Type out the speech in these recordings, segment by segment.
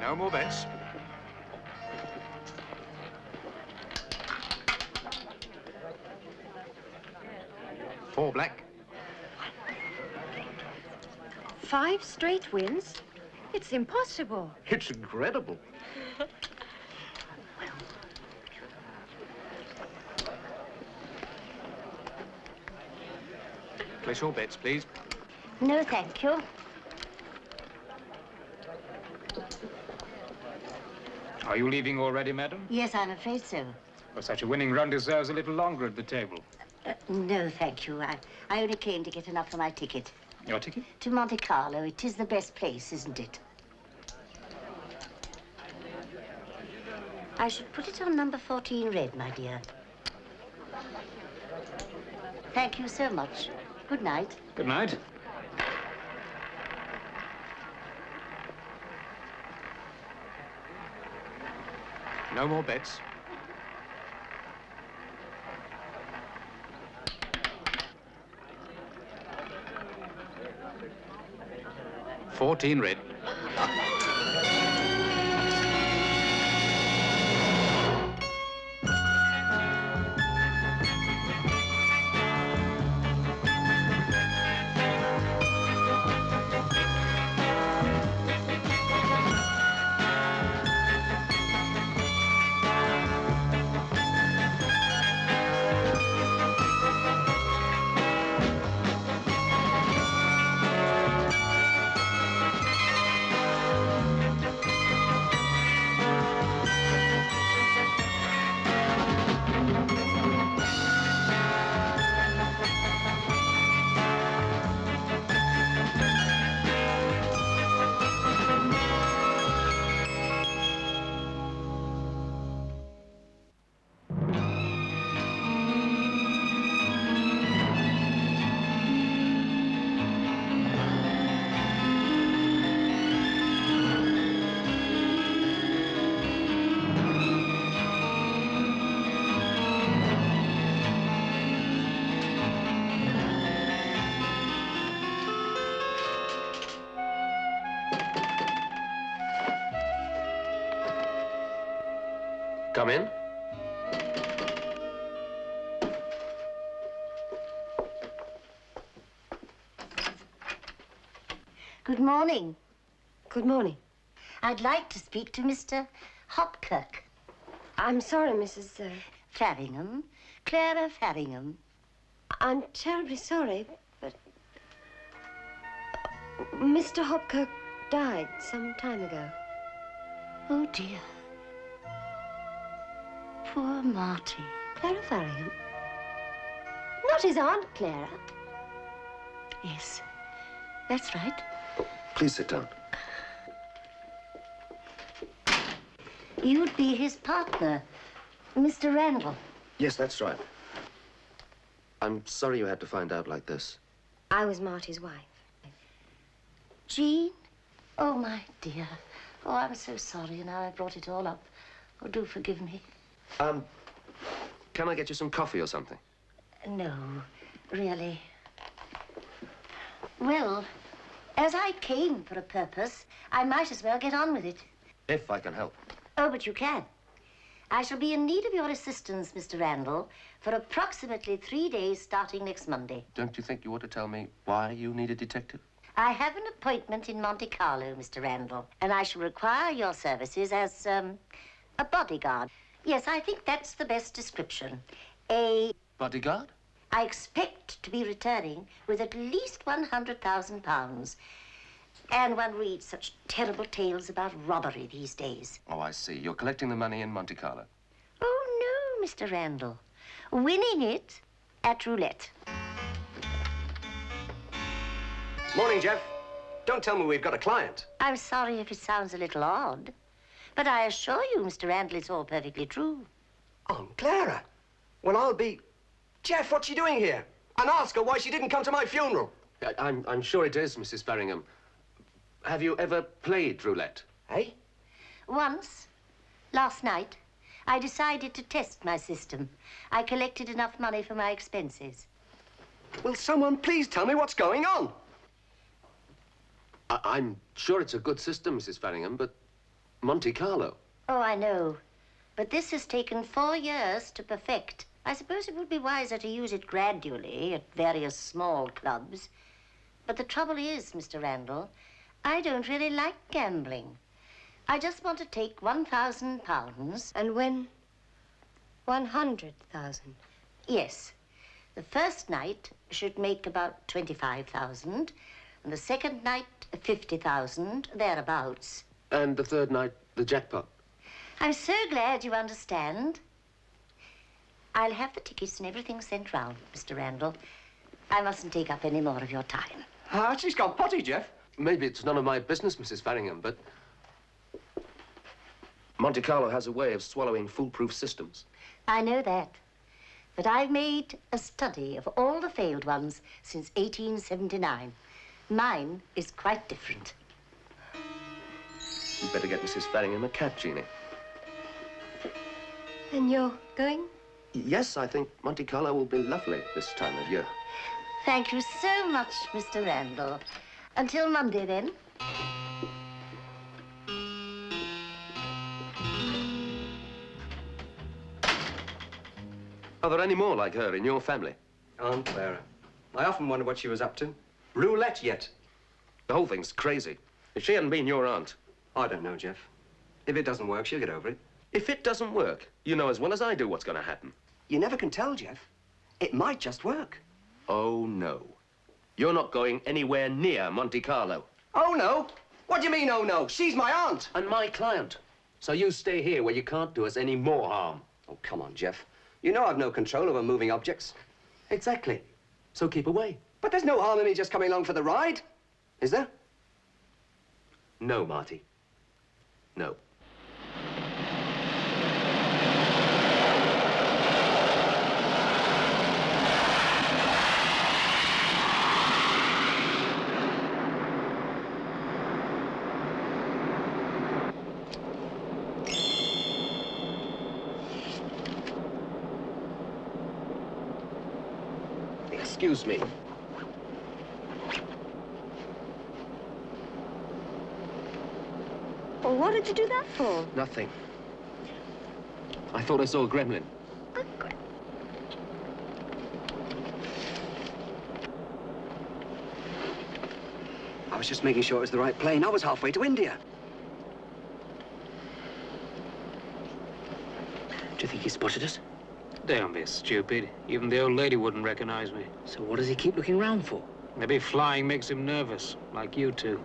No more bets. Four black. 5 straight wins? It's impossible. It's incredible. Place your bets, please. No, thank you. Are you leaving already, madam? Yes, I'm afraid so. Well, such a winning run deserves a little longer at the table. No, thank you. I only came to get enough for my ticket. Your ticket? To Monte Carlo. It is the best place, isn't it? I should put it on number 14 red, my dear. Thank you so much. Good night. Good night. No more bets. $14 red. Come in. Good morning. Good morning. I'd like to speak to Mr. Hopkirk. I'm sorry, Mrs. Faringham. Clara Faringham. I'm terribly sorry, but Mr. Hopkirk died some time ago. Oh, dear. Poor Monte. Clara Faringham? Not his Aunt Clara. Yes, that's right. Please sit down. You'd be his partner, Mr. Randall. Yes, that's right. I'm sorry you had to find out like this. I was Marty's wife. Jean? Oh, my dear. Oh, I'm so sorry, and now I brought it all up. Oh, do forgive me. Can I get you some coffee or something? No, really. Well, as I came for a purpose, I might as well get on with it. If I can help. Oh, but you can. I shall be in need of your assistance, Mr. Randall, for approximately 3 days starting next Monday. Don't you think you ought to tell me why you need a detective? I have an appointment in Monte Carlo, Mr. Randall, and I shall require your services as, a bodyguard. Yes, I think that's the best description. A bodyguard? I expect to be returning with at least £100,000. And one reads such terrible tales about robbery these days. Oh, I see. You're collecting the money in Monte Carlo. Oh, no, Mr. Randall. Winning it at roulette. Morning, Jeff. Don't tell me we've got a client. I'm sorry if it sounds a little odd, but I assure you, Mr. Randall, it's all perfectly true. Aunt Clara. Well, I'll be... Jeff, what's she doing here? And ask her why she didn't come to my funeral. I'm sure it is, Mrs. Faringham. Have you ever played roulette? Eh? Once, last night, I decided to test my system. I collected enough money for my expenses. Will someone please tell me what's going on? I'm sure it's a good system, Mrs. Faringham, but Monte Carlo. Oh, I know. But this has taken 4 years to perfect. I suppose it would be wiser to use it gradually at various small clubs. But the trouble is, Mr. Randall, I don't really like gambling. I just want to take £1,000. And win 100,000. Yes. The first night should make about 25,000, and the second night 50,000, thereabouts. And the third night, the jackpot. I'm so glad you understand. I'll have the tickets and everything sent round, Mr. Randall. I mustn't take up any more of your time. Ah, she's gone potty, Jeff. Maybe it's none of my business, Mrs. Farringham, but Monte Carlo has a way of swallowing foolproof systems. I know that. But I've made a study of all the failed ones since 1879. Mine is quite different. You'd better get Mrs. Farringham a cab, Jeannie. And you're going? Yes, I think Monte Carlo will be lovely this time of year. Thank you so much, Mr. Randall. Until Monday, then. Are there any more like her in your family? Aunt Clara. I often wonder what she was up to. Roulette yet? The whole thing's crazy. If she hadn't been your aunt. I don't know, Jeff. If it doesn't work, she'll get over it. If it doesn't work, you know as well as I do what's going to happen. You never can tell, Jeff. It might just work. Oh, no. You're not going anywhere near Monte Carlo. Oh, no? What do you mean, oh, no? She's my aunt. And my client. So you stay here where you can't do us any more harm. Oh, come on, Jeff. You know I've no control over moving objects. Exactly. So keep away. But there's no harm in me just coming along for the ride. Is there? No, Marty. No. Excuse me. Well, what did you do that for? Nothing. I thought I saw a gremlin. I was just making sure it was the right plane. I was halfway to India. Do you think he spotted us? Don't be stupid. Even the old lady wouldn't recognize me. So what does he keep looking round for? Maybe flying makes him nervous, like you two.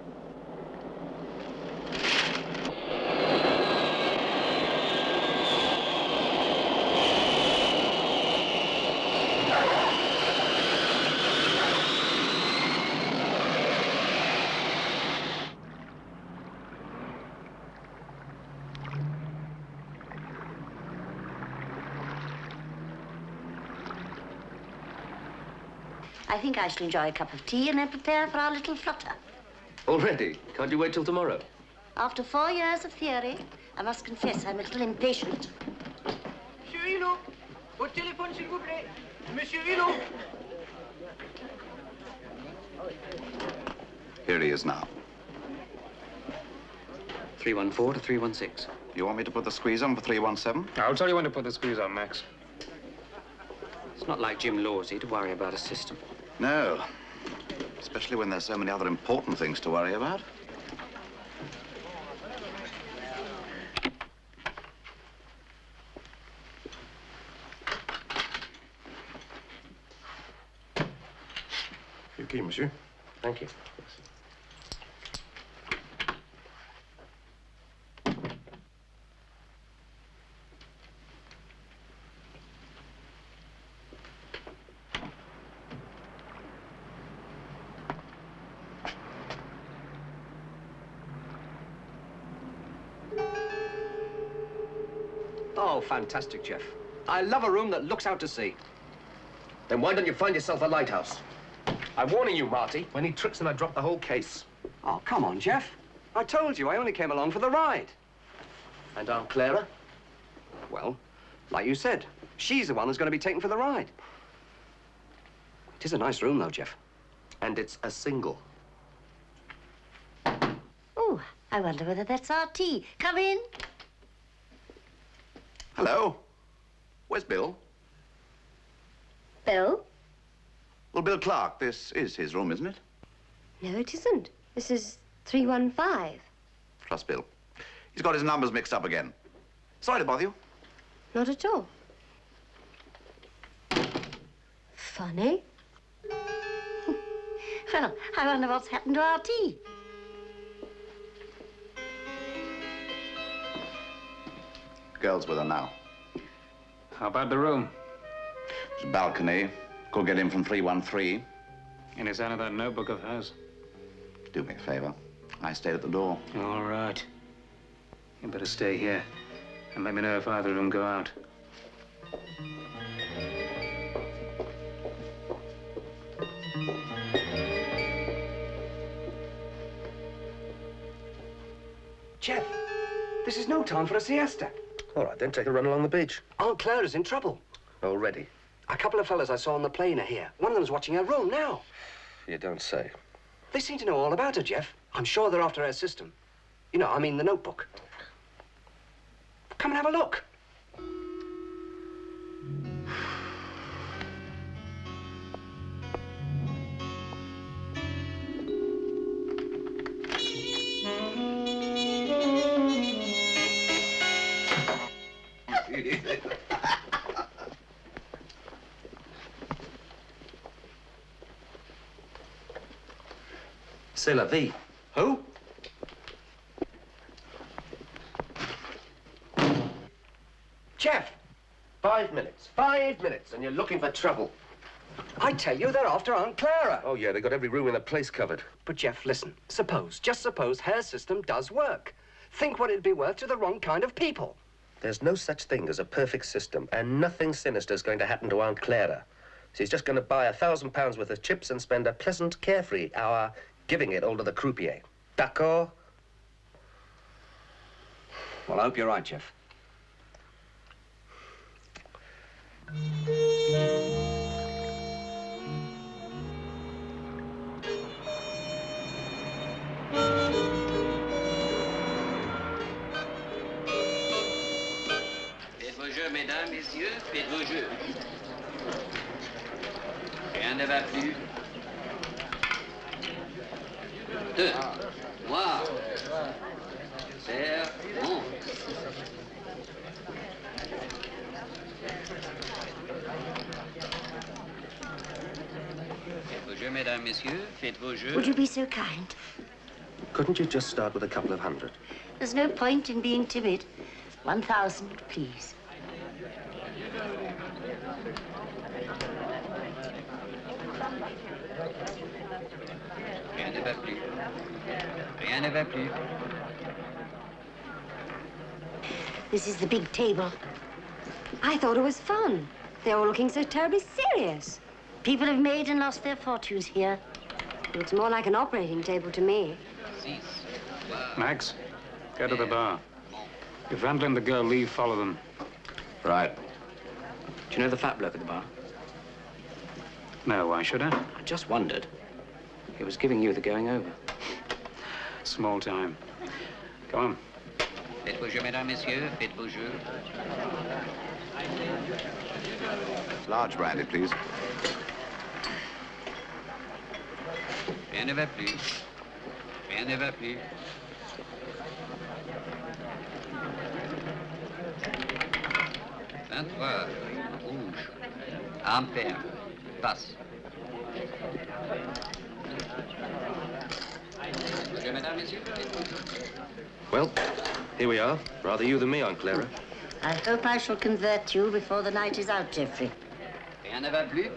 I think I shall enjoy a cup of tea and then prepare for our little flutter. Already? Can't you wait till tomorrow? After 4 years of theory, I must confess I'm a little impatient. Monsieur Hulot, au téléphone, s'il vous plaît. Monsieur Hulot. Here he is now. 314 to 316. You want me to put the squeeze on for 317? I'll tell you when to put the squeeze on, Max. It's not like Jim Lawsey to worry about a system. No. Especially when there's so many other important things to worry about. Your key, monsieur. Thank you. Oh, fantastic, Jeff. I love a room that looks out to sea. Then why don't you find yourself a lighthouse? I'm warning you, Marty. When he tricks and I drop the whole case. Oh, come on, Jeff. I told you I only came along for the ride. And Aunt Clara? Well, like you said, she's the one who's going to be taken for the ride. It is a nice room, though, Jeff. And it's a single. Oh, I wonder whether that's our tea. Come in. Hello. Where's Bill? Bill? Well, Bill Clark, this is his room, isn't it? No, it isn't. This is 315. Trust Bill. He's got his numbers mixed up again. Sorry to bother you. Not at all. Funny. Well, I wonder what's happened to our tea. Girl's with her now. How about the room? There's a balcony. Could get in from 313. Any sign of that notebook of hers? Do me a favor. I stayed at the door. All right. You better stay here and let me know if either of them go out. Jeff, this is no time for a siesta. All right, then take a run along the beach. Aunt Clara's in trouble. Already? A couple of fellas I saw on the plane are here. One of them's watching her room now. You don't say. They seem to know all about her, Jeff. I'm sure they're after her system. You know, I mean the notebook. Come and have a look. C'est la vie. Who? Jeff! 5 minutes. 5 minutes, and you're looking for trouble. I tell you, they're after Aunt Clara. Oh, yeah, they got every room in the place covered. But, Jeff, listen. Just suppose her system does work. Think what it'd be worth to the wrong kind of people. There's no such thing as a perfect system, and nothing sinister is going to happen to Aunt Clara. She's just going to buy £1,000 worth of chips and spend a pleasant, carefree hour giving it all to the croupier. D'accord? Well, I hope you're right, Jeff. Faites vos jeux, mesdames, messieurs, faites vos jeux. Rien ne va plus. 2, 3, serre, monte. Faites vos jeux, mesdames, messieurs, faites vos jeux. Would you be so kind? Couldn't you just start with a couple of hundred? There's no point in being timid. 1,000, please. Rien ne va plus. Rien ne va plus. This is the big table. I thought it was fun. They're all looking so terribly serious. People have made and lost their fortunes here. Looks more like an operating table to me. Max, go to the bar. If Randall and the girl leave, follow them. Right. Do you know the fat bloke at the bar? No, why should I? I just wondered. He was giving you the going over. Small time. Go on. Faites vos jeux, mesdames, messieurs, faites vos jeux. Large brandy, please. Rien ne va plus. Rien ne va plus. Rouge. Ampère. Passe. Bonjour, mesdames, messieurs. Well, here we are. Rather you than me, Aunt Clara. I hope I shall convert you before the night is out, Geoffrey. Rien ne va plus.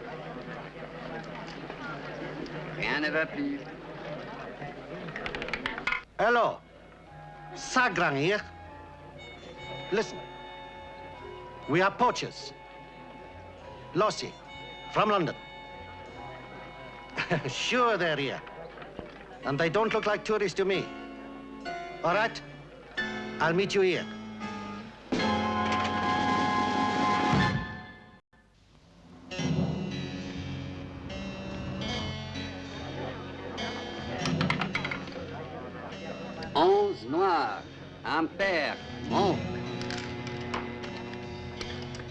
Rien ne va plus. Hello. Sagrang here. Listen. We are poachers. Lossie, from London. Sure they're here. And they don't look like tourists to me. All right? I'll meet you here. Impair. Monte.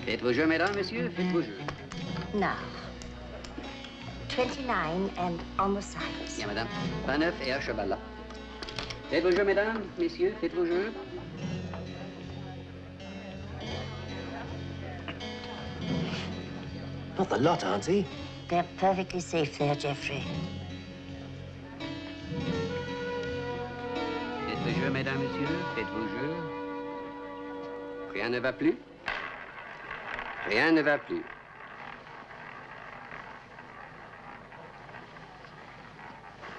Faites vos jeux, mesdames, messieurs, faites vos jeux. Now, 29 and on the sides. Bien, madame. 29 et à cheval là. Faites vos jeux, mesdames, messieurs, faites vos jeux. Not the lot, Auntie. They're perfectly safe there, Geoffrey. Faites vos jeux, mesdames, messieurs, faites vos jeux. Rien ne va plus. Rien ne va plus.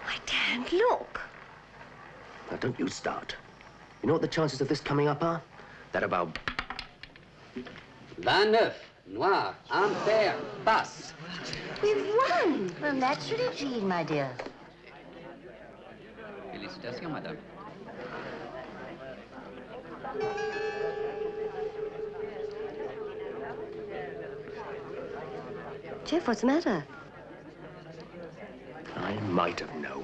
I daren't look. Now, don't you start. You know what the chances of this coming up are? They're about... 29. Noir. Impair. Passe. We've won. Well, naturally, Jean, my dear. Félicitations, madame. Jeff, what's the matter? I might have known.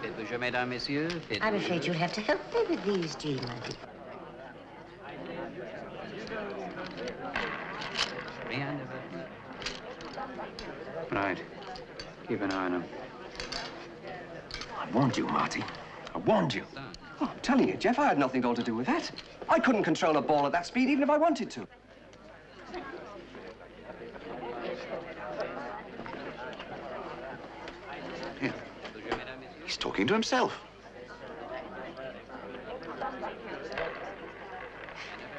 Faites vos jeux, mesdames, messieurs, faites I'm vos afraid jeux. you'll have to help me with these, Jean, my dear. Rien ne va plus. Right. Keep an eye on him. I warned you, Marty. I warned you. Oh, I'm telling you, Jeff, I had nothing at all to do with that. I couldn't control a ball at that speed even if I wanted to. Here. He's talking to himself.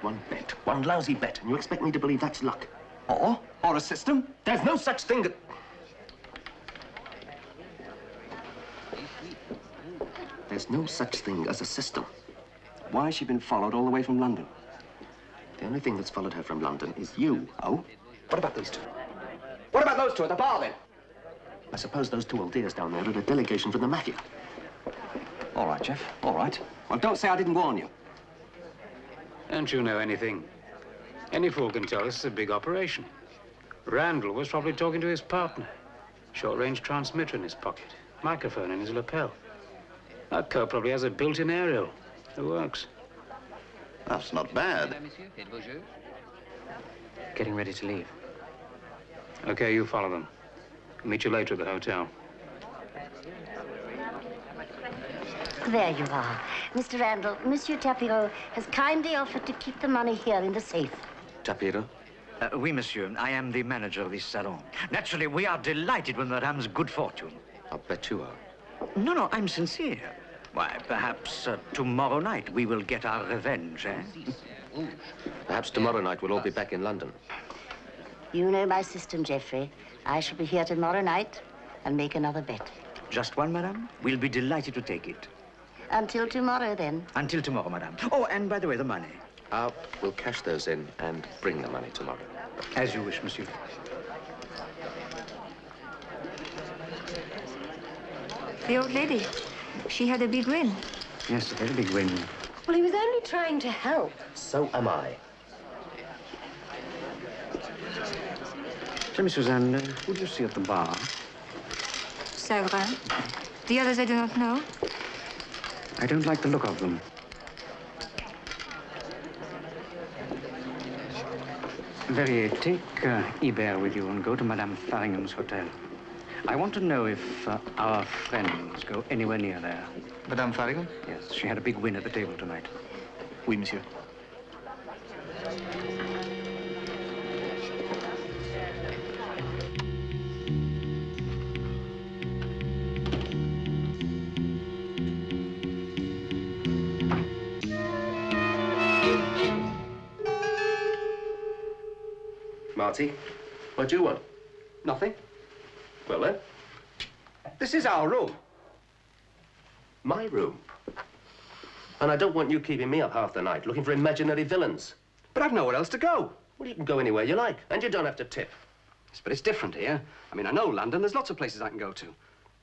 One bet, one lousy bet, and you expect me to believe that's luck? Or a system. There's no such thing as... There's no such thing as a system. Why has she been followed all the way from London? The only thing that's followed her from London is you. Oh? What about these two? What about those two at the bar, then? I suppose those two old dears down there are a delegation from the Mafia. All right, Jeff, all right. Well, don't say I didn't warn you. Don't you know anything? Any fool can tell this is a big operation. Randall was probably talking to his partner. Short-range transmitter in his pocket. Microphone in his lapel. That cop probably has a built-in aerial. It works. That's not bad. Mesdames, messieurs, faites vos jeux. Getting ready to leave. Okay, you follow them. Meet you later at the hotel. There you are. Mr. Randall, Monsieur Tapiro has kindly offered to keep the money here in the safe. Tapiro? Oui, monsieur. I am the manager of this salon. Naturally, we are delighted with Madame's good fortune. I'll bet you are. No, I'm sincere. Why, perhaps tomorrow night we will get our revenge, eh? Perhaps tomorrow night we'll all be back in London. You know my system, Geoffrey. I shall be here tomorrow night and make another bet. Just one, madame? We'll be delighted to take it. Until tomorrow, then. Until tomorrow, madame. Oh, and by the way, the money. We'll cash those in and bring the money tomorrow. As you wish, monsieur. The old lady, she had a big win. Yes, a very big win. Well, he was only trying to help. So am I. Tell me, Suzanne, who do you see at the bar? Savrin. The others I do not know. I don't like the look of them. Verrier, take Ibert with you and go to Madame Faringham's hotel. I want to know if our friends go anywhere near there. Madame Faringham? Yes, she had a big win at the table tonight. Oui, monsieur. Marty, what do you want? Nothing. Well, then, This is our room. my room. And I don't want you keeping me up half the night looking for imaginary villains. But I've nowhere else to go. Well, you can go anywhere you like, and you don't have to tip. Yes, but it's different here. I mean, I know London. There's lots of places I can go to.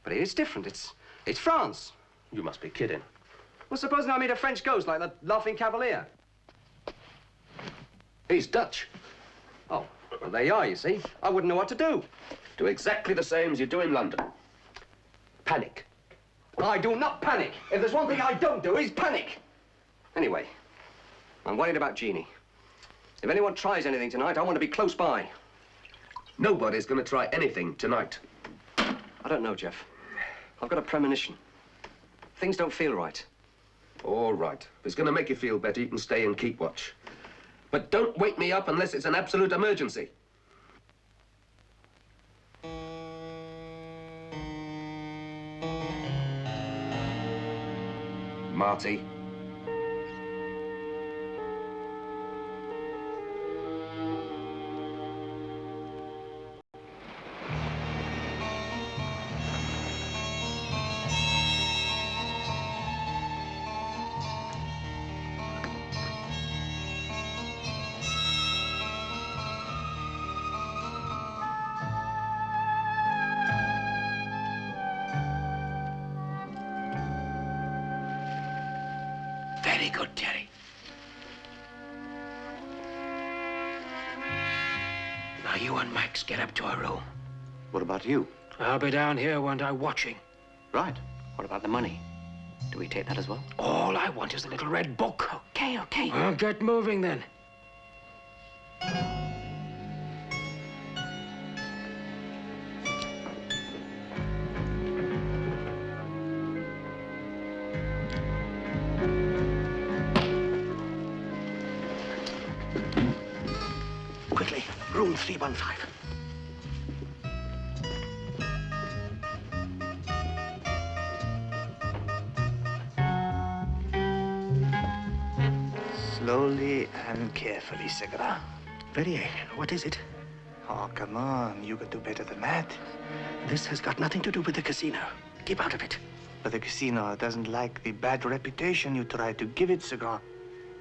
But it's different. It's France. You must be kidding. Well, supposing I meet a French ghost like the Laughing Cavalier. He's Dutch. Oh, well, there you are, you see. I wouldn't know what to do. Do exactly the same as you do in London. Panic. I do not panic. If there's one thing I don't do, is panic. Anyway, I'm worried about Jeannie. If anyone tries anything tonight, I want to be close by. Nobody's going to try anything tonight. I don't know, Jeff. I've got a premonition. Things don't feel right. All right. If it's going to make you feel better, you can stay and keep watch. But don't wake me up unless it's an absolute emergency. Marty. Very good, Terry. Now you and Max get up to our room. What about you? I'll be down here, won't I, watching. Right. What about the money? Do we take that as well? All I want is the little red book. Okay. Well, get moving then. Quickly, room 315. Slowly and carefully, Segura. Verrier, what is it? Oh, come on. You can do better than that. This has got nothing to do with the casino. Keep out of it. But the casino doesn't like the bad reputation you try to give it, Segura.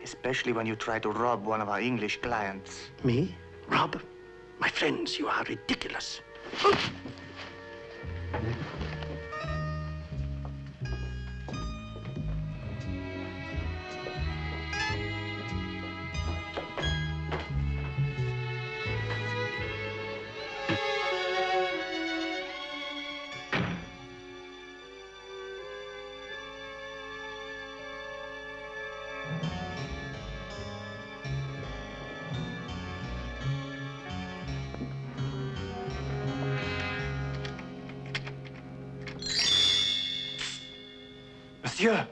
Especially when you try to rob one of our English clients. Me? Rob? My friends, you are ridiculous. Monsieur!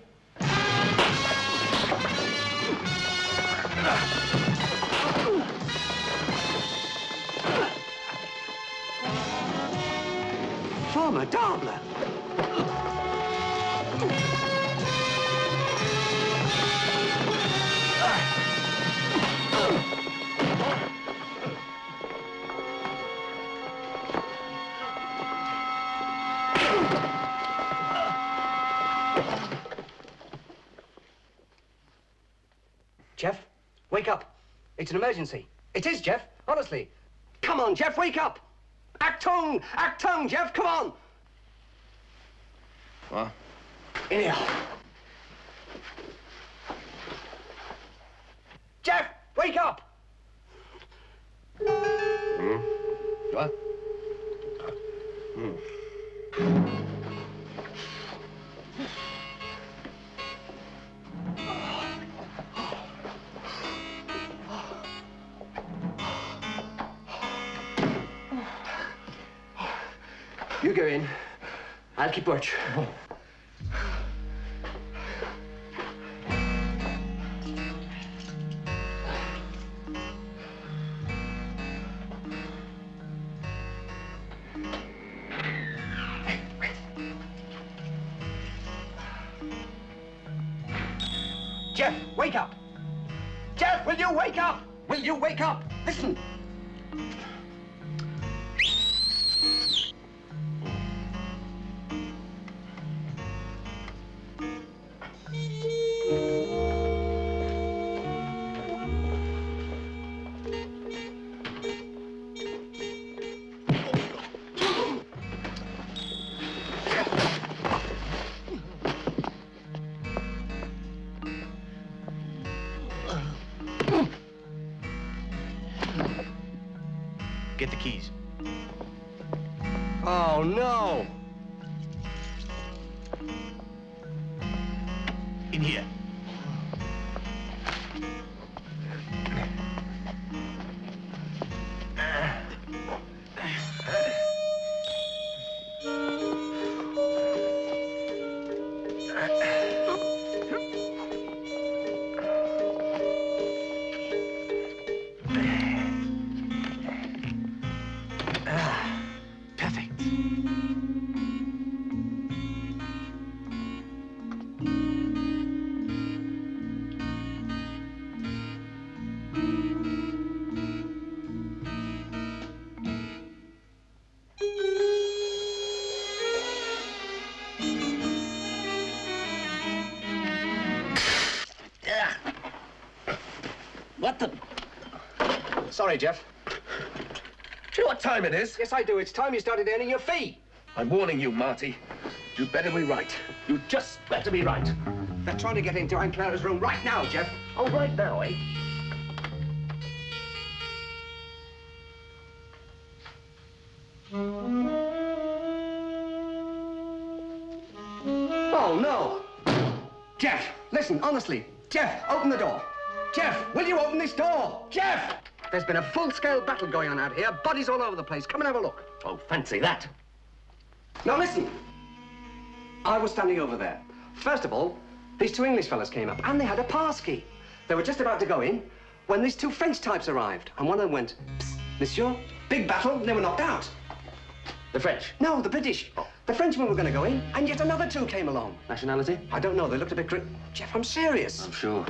Formidable! Jeff, wake up. It's an emergency. It is, Jeff, honestly. Come on, Jeff, wake up. Achtung, Jeff, come on. What? In here. Jeff, wake up. What? You go in. I'll keep watch. Jeff, wake up! Jeff, will you wake up? Will you wake up? Listen! Get the keys. Oh, no! In here. Perfect. What the? Sorry, Jeff. Do you know what time it is? Yes, I do. It's time you started earning your fee. I'm warning you, Marty. You better be right. You just better be right. They're trying to get into Aunt Clara's room right now, Jeff. Oh, right now, eh? Oh, no. Jeff, listen, honestly. Jeff, open the door. Jeff, will you open this door? Jeff! There's been a full-scale battle going on out here. Bodies all over the place. Come and have a look. Oh, fancy that. Now, listen. I was standing over there. First of all, these two English fellas came up, and they had a pass key. They were just about to go in when these two French types arrived, and one of them went, "Psst, monsieur, big battle," and they were knocked out. The French? No, the British. Oh. The Frenchmen were going to go in, and yet another two came along. Nationality? I don't know. They looked a bit Jeff, I'm serious. I'm sure.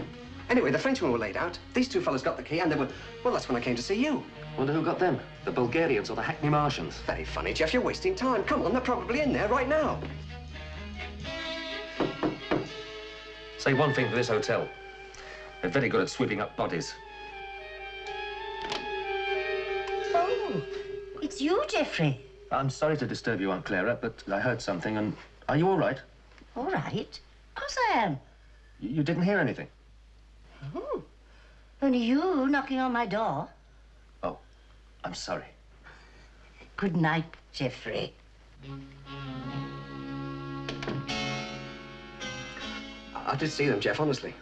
Anyway, the Frenchmen were laid out. These two fellas got the key, and they were... Well, that's when I came to see you. Wonder who got them? The Bulgarians or the Hackney Martians? Very funny, Jeff. You're wasting time. Come on, they're probably in there right now. Say one thing for this hotel. They're very good at sweeping up bodies. Oh, it's you, Geoffrey. I'm sorry to disturb you, Aunt Clara, but I heard something, and are you all right? All right. Of course I am. You didn't hear anything? Oh, only you knocking on my door. Oh, I'm sorry. Good night, Geoffrey. I did see them, Jeff, honestly.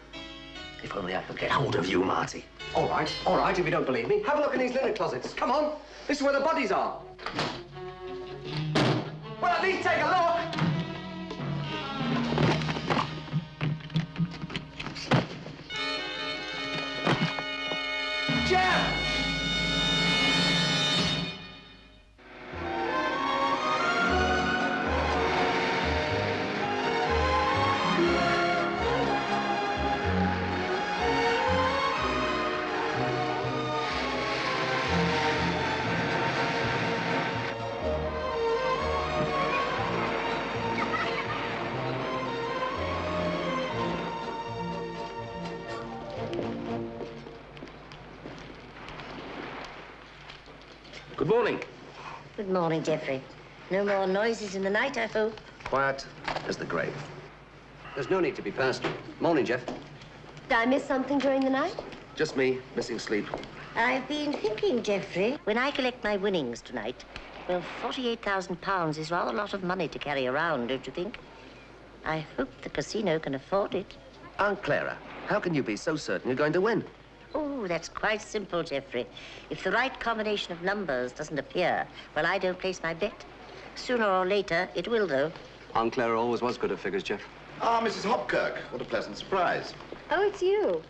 If only I could get hold of you, Marty. All right, if you don't believe me. Have a look in these linen closets. Come on. This is where the bodies are. Well, at least take a look. Jeff! Good morning. Good morning, Geoffrey. No more noises in the night, I hope. Quiet as the grave. There's no need to be personal. Morning, Jeff. Did I miss something during the night? Just me, missing sleep. I've been thinking, Geoffrey, when I collect my winnings tonight, well, £48,000 is rather a lot of money to carry around, don't you think? I hope the casino can afford it. Aunt Clara, how can you be so certain you're going to win? Oh, that's quite simple, Geoffrey. If the right combination of numbers doesn't appear, well, I don't place my bet. Sooner or later, it will, though. Aunt Clara always was good at figures, Jeff. Ah, Mrs. Hopkirk. What a pleasant surprise. Oh, it's you.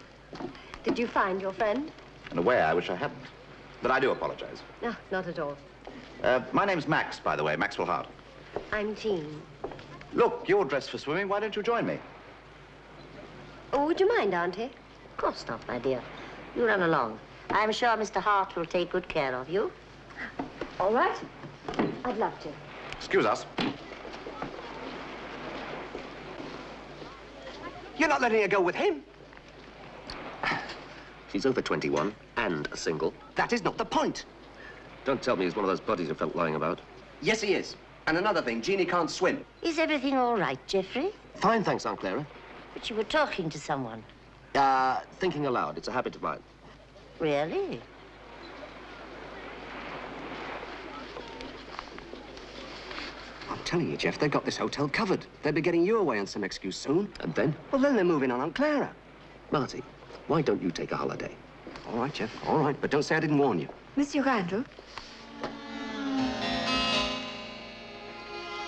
Did you find your friend? In a way, I wish I hadn't. But I do apologize. No, not at all. My name's Max, by the way, Maxwell Hart. I'm Jean. Look, you're dressed for swimming. Why don't you join me? Oh, would you mind, Auntie? Of course not, my dear. You run along. I'm sure Mr. Hart will take good care of you. All right. I'd love to. Excuse us. You're not letting her go with him. She's over 21 and a single. That is not the point. Don't tell me he's one of those bodies you felt lying about. Yes, he is. And another thing, Jeannie can't swim. Is everything all right, Geoffrey? Fine, thanks, Aunt Clara. But you were talking to someone. Thinking aloud. It's a habit of mine. Really? telling you, Jeff, they've got this hotel covered. They'll be getting you away on some excuse soon. And then? Well, then they're moving on Clara. Marty, why don't you take a holiday? All right, Jeff, all right. But don't say I didn't warn you. Monsieur Randall?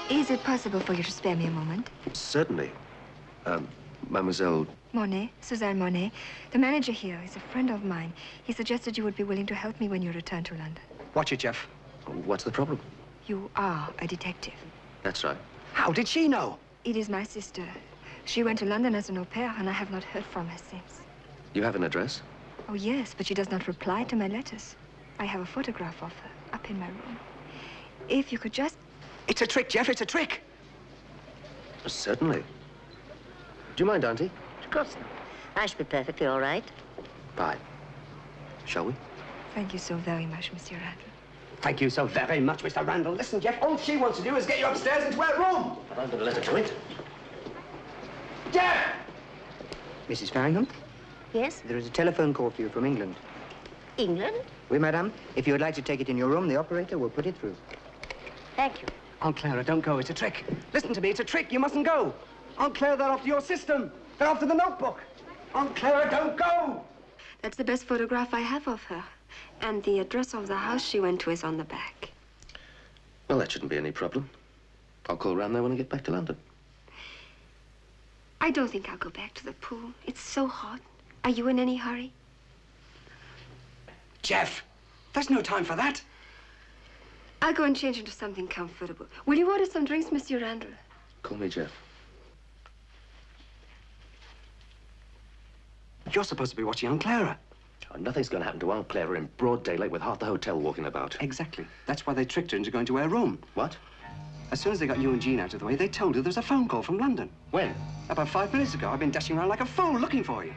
Is it possible for you to spare me a moment? Certainly. Mademoiselle... Monet, Suzanne Monet. The manager here is a friend of mine. He suggested you would be willing to help me when you return to London. Watch it, Jeff. What's the problem? You are a detective. That's right. How did she know? It is my sister. She went to London as an au pair, and I have not heard from her since. You have an address? Oh, yes, but she does not reply to my letters. I have a photograph of her up in my room. If you could just... It's a trick, Jeff, it's a trick. Certainly. Do you mind, Auntie? Of course not. I should be perfectly all right. Bye. Shall we? Thank you so very much, Monsieur Randall. Thank you so very much, Mr. Randall. Listen, Jeff, all she wants to do is get you upstairs into her room. But I'm going to let her do it. Jeff! Mrs. Farringham, Yes? there is a telephone call for you from England. England? Oui, madame. If you would like to take it in your room, the operator will put it through. Thank you. Aunt Clara, don't go. It's a trick. Listen to me. It's a trick. You mustn't go. Aunt Clara, they're after your system. They're after the notebook. Aunt Clara, don't go. That's the best photograph I have of her. And the address of the house she went to is on the back. Well, that shouldn't be any problem. I'll call round there when I get back to London. I don't think I'll go back to the pool. It's so hot. Are you in any hurry? Jeff, there's no time for that. I'll go and change into something comfortable. Will you order some drinks, Monsieur Randall? Call me Jeff. You're supposed to be watching Aunt Clara. Oh, nothing's going to happen to Aunt Clara in broad daylight with half the hotel walking about. Exactly. That's why they tricked her into going to her room. What? As soon as they got you and Jean out of the way, they told her there was a phone call from London. When? About 5 minutes ago. I've been dashing around like a fool looking for you.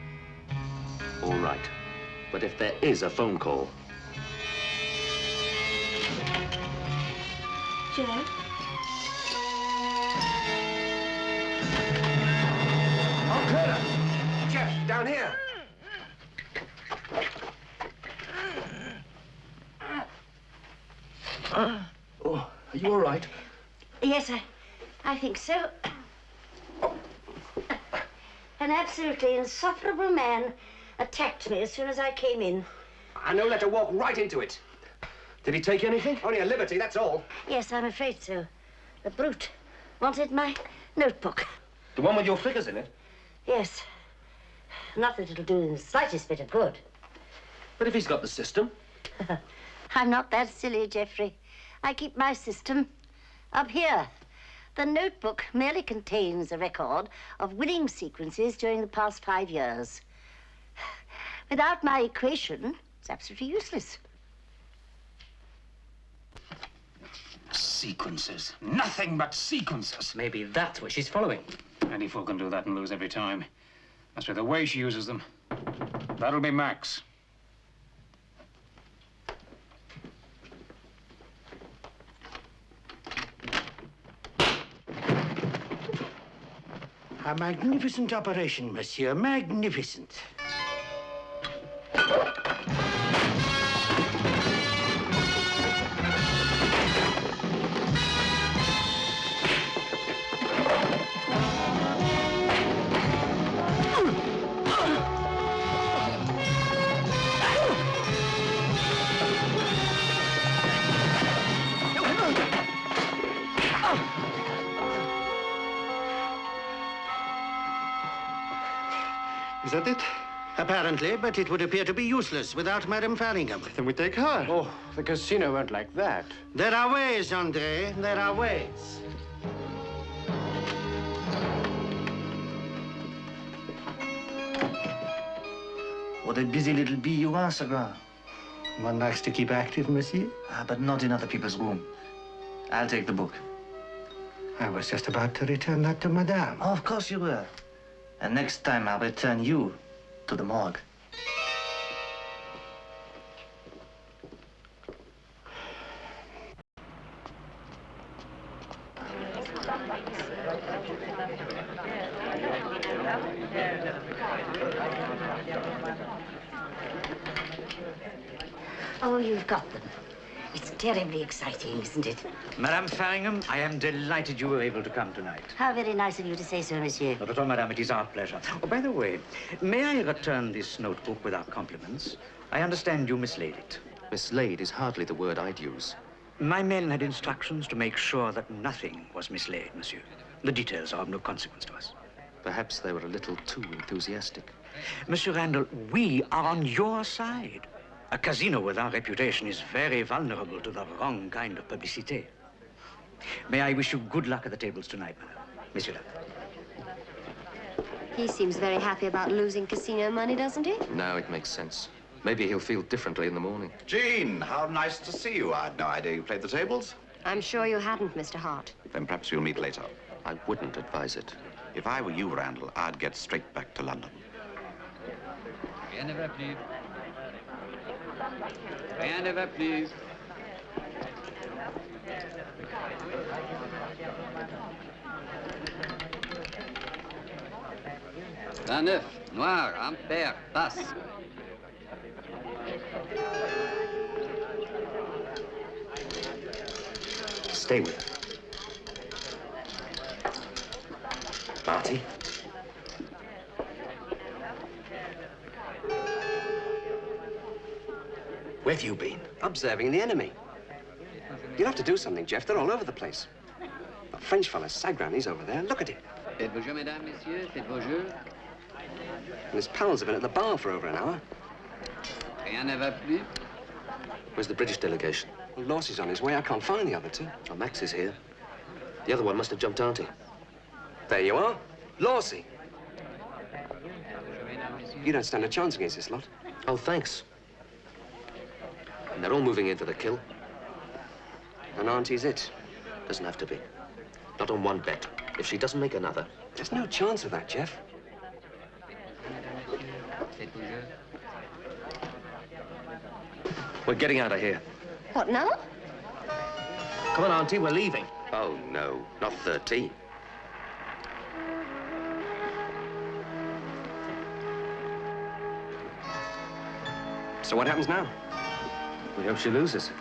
All right. But if there is a phone call... Jeff? Aunt Clara! Jeff, down here. Oh, are you all right? Yes, I think so. An absolutely insufferable man attacked me as soon as I came in. I know, let her walk right into it. Did he take anything? Only a liberty, that's all. Yes, I'm afraid so. The brute wanted my notebook. The one with your figures in it? Yes. Not that it'll do him the slightest bit of good. But if he's got the system? I'm not that silly, Geoffrey. I keep my system up here. The notebook merely contains a record of winning sequences during the past 5 years. Without my equation, it's absolutely useless. Sequences. Nothing but sequences. Maybe that's what she's following. Any fool can do that and lose every time. As for the way she uses them, that'll be Max. A magnificent operation, monsieur. Magnificent. Is that it? Apparently, but it would appear to be useless without Madame Farringham. Then we take her. Oh, the casino won't like that. There are ways, Andre. There are ways. What a busy little bee you are, Segrin. One likes to keep active, monsieur. But not in other people's room. I'll take the book. I was just about to return that to Madame. Oh, of course you will. And next time I'll return you to the morgue. Oh, you've got them. It's terribly exciting, isn't it? Madame Farringham, I am delighted you were able to come tonight. How very nice of you to say so, monsieur. Not at all, madame. It is our pleasure. Oh, by the way, may I return this notebook with our compliments? I understand you mislaid it. Mislaid is hardly the word I'd use. My men had instructions to make sure that nothing was mislaid, monsieur. The details are of no consequence to us. Perhaps they were a little too enthusiastic. Monsieur Randall, we are on your side. A casino with our reputation is very vulnerable to the wrong kind of publicité. May I wish you good luck at the tables tonight, madame. Monsieur. He seems very happy about losing casino money, doesn't he? Now it makes sense. Maybe he'll feel differently in the morning. Jean, how nice to see you. I had no idea you played the tables. I'm sure you hadn't, Mr. Hart. Then perhaps we'll meet later. I wouldn't advise it. If I were you, Randall, I'd get straight back to London. Rien ne va plus. Rien ne va plus. Neuf, noir, impair, passe. Stay with her. Monte. Where have you been? Observing the enemy. You'll have to do something, Jeff. They're all over the place. That French fella, Sagran, he's over there. Look at him. Faites vos jeux, mesdames, messieurs, faites vos jeux. And his pals have been at the bar for over an hour. Rien ne va plus. Where's the British delegation? Well, Lawsey's on his way. I can't find the other two. Oh, Max is here. The other one must have jumped auntie. There you are. Lawsey. You don't stand a chance against this lot. Oh, thanks. And they're all moving in for the kill. And auntie's it. Doesn't have to be. Not on one bet. If she doesn't make another. There's no chance of that, Jeff. We're getting out of here. What now? Come on, auntie, we're leaving. Oh, no, not 13. So what happens now? We hope she loses.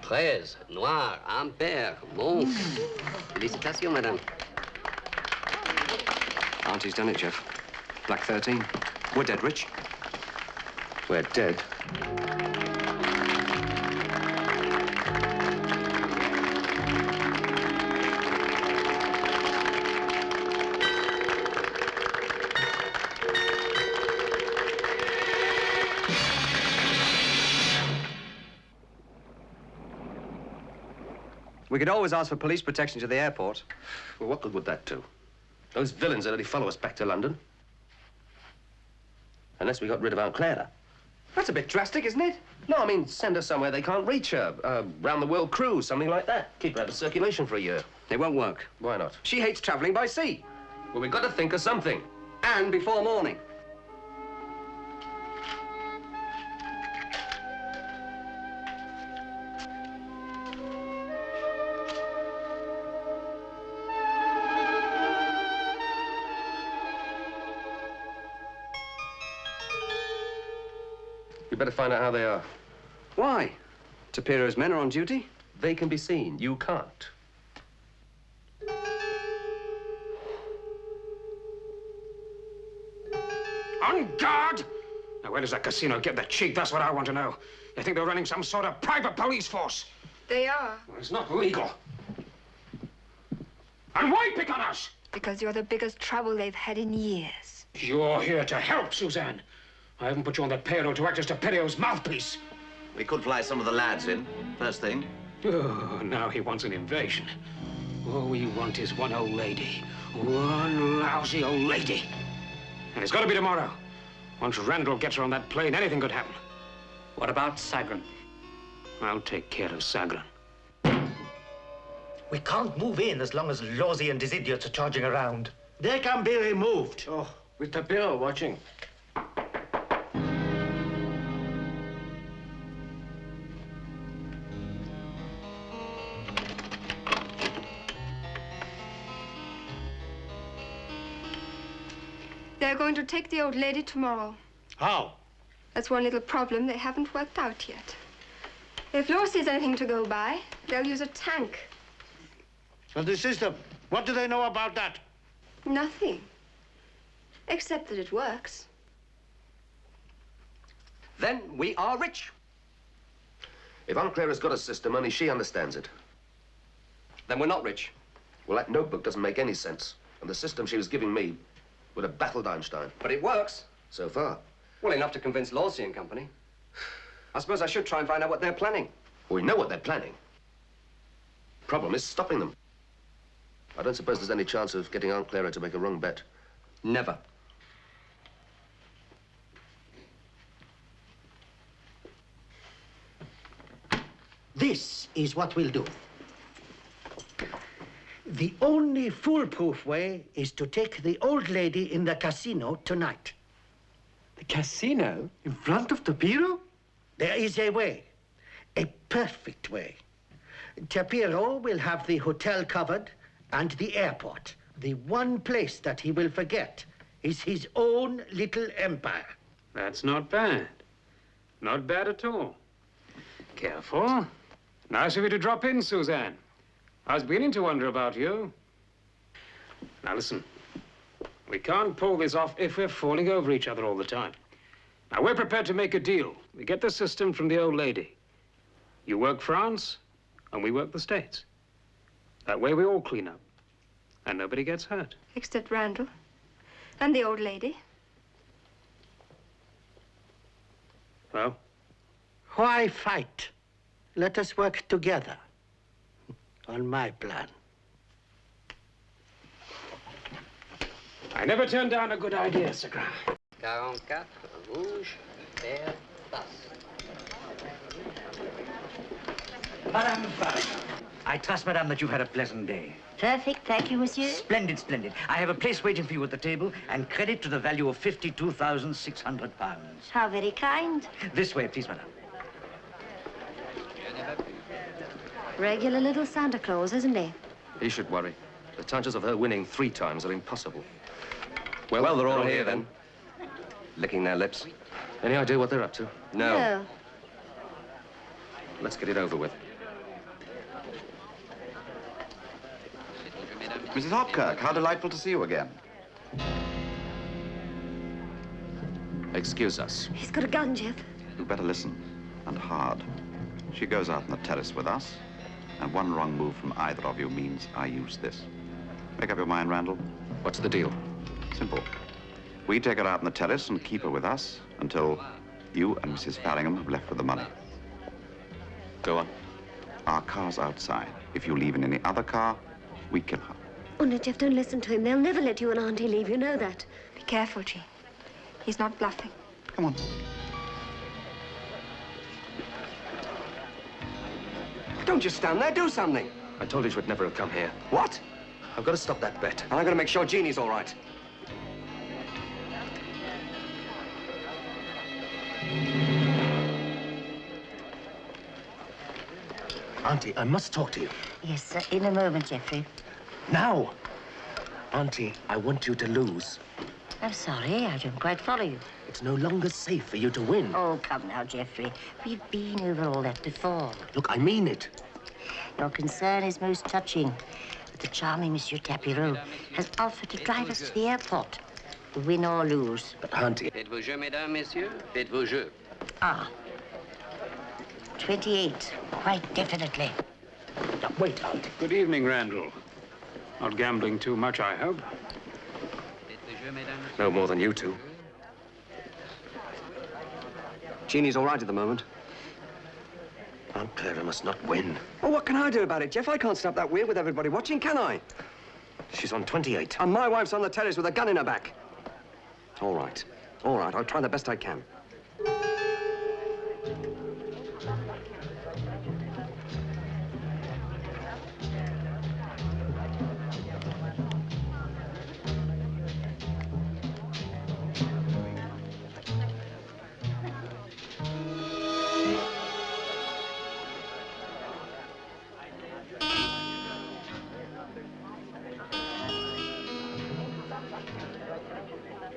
Treize, noir, impair, bon. Félicitations, madame. Auntie's done it, Jeff. Black 13. We're dead rich. We're dead. We could always ask for police protection to the airport. Well, what good would that do? Those villains would only follow us back to London. Unless we got rid of Aunt Clara. That's a bit drastic, isn't it? No, I mean, send her somewhere they can't reach her. Round-the-world cruise, something like that. Keep her out of circulation for a year. It won't work. Why not? She hates traveling by sea. Well, we've got to think of something. And before morning. You better find out how they are. Why? Tapiro's men are on duty? They can be seen. You can't. On guard! Now, where does that casino get the cheek? That's what I want to know. They think they're running some sort of private police force. They are. Well, it's not legal. And why pick on us? Because you're the biggest trouble they've had in years. You're here to help, Suzanne. I haven't put you on the payroll to act as Tapiro's mouthpiece. We could fly some of the lads in, first thing. Oh, now he wants an invasion. All we want is one old lady. One lousy old lady. And it's got to be tomorrow. Once Randall gets her on that plane, anything could happen. What about Sagran? I'll take care of Sagran. We can't move in as long as Lawsey and his idiots are charging around. They can be removed. Oh, with Tapiro watching. They're going to take the old lady tomorrow. How? That's one little problem they haven't worked out yet. If law sees anything to go by, they'll use a tank. And the system, what do they know about that? Nothing. Except that it works. Then we are rich. If Aunt Clara's got a system, only she understands it. Then we're not rich. Well, that notebook doesn't make any sense. And the system she was giving me would have baffled Einstein. But it works. So far. Well, enough to convince Lawsey and Company. I suppose I should try and find out what they're planning. We know what they're planning. Problem is stopping them. I don't suppose there's any chance of getting Aunt Clara to make a wrong bet. Never. This is what we'll do. The only foolproof way is to take the old lady in the casino tonight. The casino? In front of the bureau? There is a way. A perfect way. Tapiro will have the hotel covered and the airport. The one place that he will forget is his own little empire. That's not bad. Not bad at all. Careful. Nice of you to drop in, Suzanne. I was beginning to wonder about you. Now, listen. We can't pull this off if we're falling over each other all the time. Now, we're prepared to make a deal. We get the system from the old lady. You work France, and we work the States. That way we all clean up, and nobody gets hurt. Except Randall and the old lady. Well? Why fight? Let us work together on my plan. I never turn down a good idea, Sir Graham. 44, rouge, vert, passe. Madame Farrington, I trust, madame, that you've had a pleasant day. Perfect, thank you, monsieur. Splendid, splendid. I have a place waiting for you at the table and credit to the value of £52,600. How very kind. This way, please, madame. Regular little Santa Claus, isn't he? He should worry. The chances of her winning 3 times are impossible. Well, they're all here then. Licking their lips. Any idea what they're up to? No. Let's get it over with. Mrs. Hopkirk, how delightful to see you again. Excuse us. He's got a gun, Jeff. You better listen, and hard. She goes out on the terrace with us, and one wrong move from either of you means I use this. Make up your mind, Randall. What's the deal? Simple. We take her out on the terrace and keep her with us until you and Mrs. Farringham have left with the money. Go on. Our car's outside. If you leave in any other car, we kill her. Oh, no, Jeff, don't listen to him. They'll never let you and Auntie leave. You know that. Be careful, Jean. He's not bluffing. Come on. Don't just stand there. Do something. I told you she would never have come here. What? I've got to stop that bet. And I'm going to make sure Jeannie's all right. Auntie, I must talk to you. Yes, sir. In a moment, Geoffrey. Now! Auntie, I want you to lose. I'm sorry. I don't quite follow you. It's no longer safe for you to win. Oh, come now, Geoffrey. We've been over all that before. Look, I mean it. Your concern is most touching. But the charming Monsieur Tapiro has offered to drive us to the airport. Win or lose. But, Auntie... Faites vos jeux, mesdames, messieurs. Faites vos jeux. Ah. 28. Quite definitely. Now, wait, Auntie. Good evening, Randall. Not gambling too much, I hope. Faites vos jeux, mesdames, messieurs. No more than you two. Jeannie's all right at the moment. Aunt Clara must not win. Well, what can I do about it, Jeff? I can't stop that weird with everybody watching, can I? She's on 28. And my wife's on the terrace with a gun in her back. All right. All right, I'll try the best I can.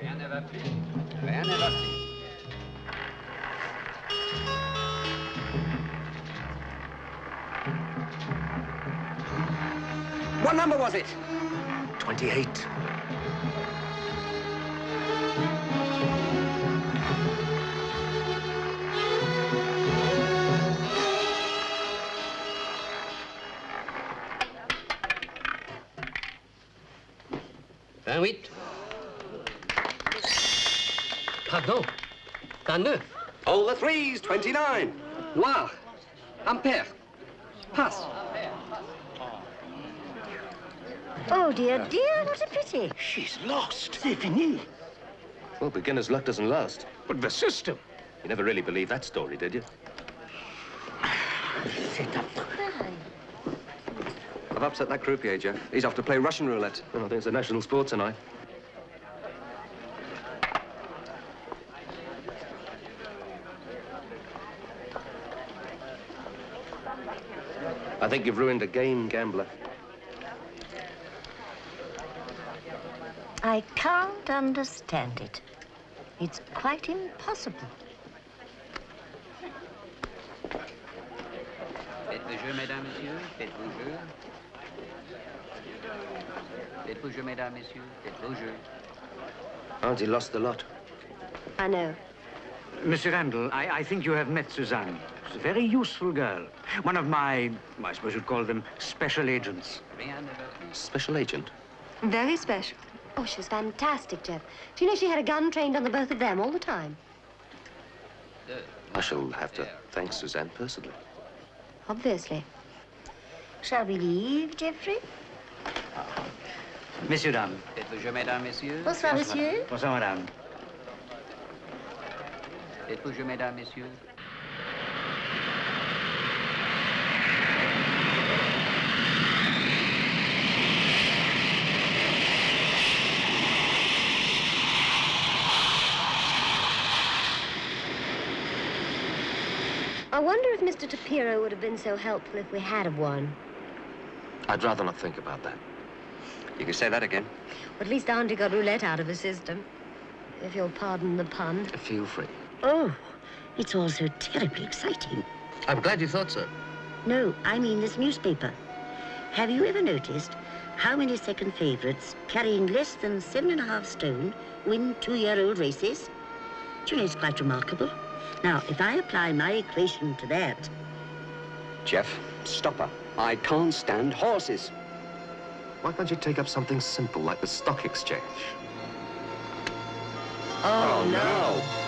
Rien ne va plus. Rien ne va plus. What number was it? 28. Pardon. 29. All the threes, 29. Noir. Impair. Pass. Oh, dear, dear, what a pity. She's lost. C'est fini. Well, beginner's luck doesn't last. But the system. You never really believed that story, did you? I've upset that croupier, Jeff. He's off to play Russian roulette. Well, I think it's a national sport tonight. I think you've ruined a game, gambler. I can't understand it. It's quite impossible. Faites-vous jeu, mesdames, messieurs. Faites-vous jeu. Faites-vous jeu, mesdames, messieurs. Faites-vous jeu. Auntie lost a lot. I know. Monsieur Randall, I think you have met Suzanne. She's a very useful girl. One of my, I suppose you'd call them, special agents. Rien ne va plus. Special agent? Very special. Oh, she was fantastic, Jeff. Do you know she had a gun trained on the both of them all the time? I shall have to thank Suzanne personally. Obviously. Shall we leave, Geoffrey? Messieurs, dames. Faites-vous jeu, mesdames, messieurs. Bonsoir, monsieur. Bonsoir, madame. Faites-vous jeu, mesdames, messieurs. I wonder if Mr. Tapiro would have been so helpful if we had have won. I'd rather not think about that. You can say that again. At least Auntie got roulette out of her system, if you'll pardon the pun. Feel free. Oh, it's all so terribly exciting. I'm glad you thought so. No, I mean this newspaper. Have you ever noticed how many second favourites carrying less than 7.5 stone win 2-year-old races? Do you know, it's quite remarkable. Now, if I apply my equation to that... Jeff, stop her. I can't stand horses. Why can't you take up something simple like the stock exchange? Oh, no.